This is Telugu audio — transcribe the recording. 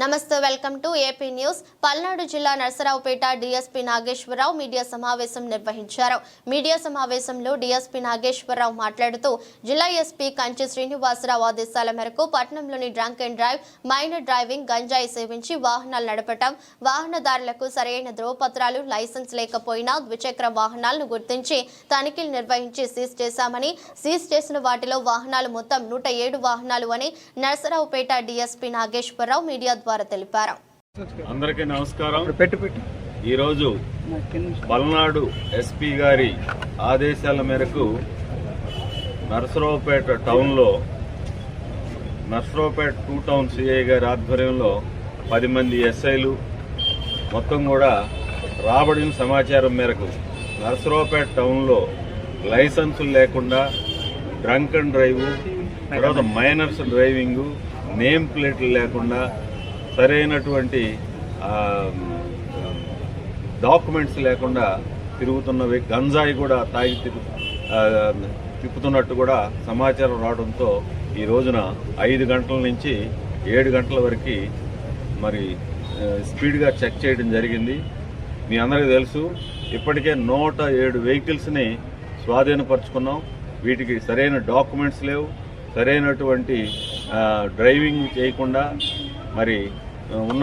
నమస్తే welcome to AP news. Palnadu జిల్లా నరసరావుపేట డీఎస్పీ నాగేశ్వరరావు మీడియా సమావేశం నిర్వహించారు. మీడియా సమావేశంలో డీఎస్పీ నాగేశ్వరరావు మాట్లాడుతూ జిల్లా ఎస్పీ కంచి శ్రీనివాసరావు ఆదేశాల మేరకు పట్టణంలోని drunk and drive, minor driving, గంజాయి సేవించి వాహనాలు నడపటం, వాహనదారులకు సరైన ధ్రువపత్రాలు, లైసెన్స్ లేకపోయినా ద్విచక్ర వాహనాలను గుర్తించి తనిఖీలు నిర్వహించి సీజ్ చేశామని, సీజ్ చేసిన వాటిలో వాహనాలు మొత్తం 107 వాహనాలు అని నరసరావుపేట డీఎస్పీ నాగేశ్వరరావు మీడియా ద్వారా తెలిపారు. అందరికీ నమస్కారం. ఈరోజు పల్నాడు ఎస్పీ గారి ఆదేశాల మేరకు నరసరావుపేట టౌన్లో నరసరావుపేట 2 టౌన్ సిఐ గారి ఆధ్వర్యంలో 10 మంది ఎస్ఐలు మొత్తం కూడా రాబడిన సమాచారం మేరకు నరసరావుపేట టౌన్లో లైసెన్సులు లేకుండా డ్రంక్ అండ్ డ్రైవ్, తర్వాత మైనర్స్ డ్రైవింగు, నేమ్ ప్లేట్లు లేకుండా, సరైనటువంటి డాక్యుమెంట్స్ లేకుండా తిరుగుతున్నవి, గంజాయి కూడా తాగి తిప్పుతున్నట్టు కూడా సమాచారం రావడంతో ఈ రోజున 5 గంటల నుంచి 7 గంటల వరకు మరి స్పీడ్గా చెక్ చేయడం జరిగింది. మీ అందరికీ తెలుసు, ఇప్పటికే 107 వెహికల్స్ని స్వాధీనపరుచుకున్నాం. వీటికి సరైన డాక్యుమెంట్స్ లేవు, సరైనటువంటి డ్రైవింగ్ చేయకుండా మరి ఉన్న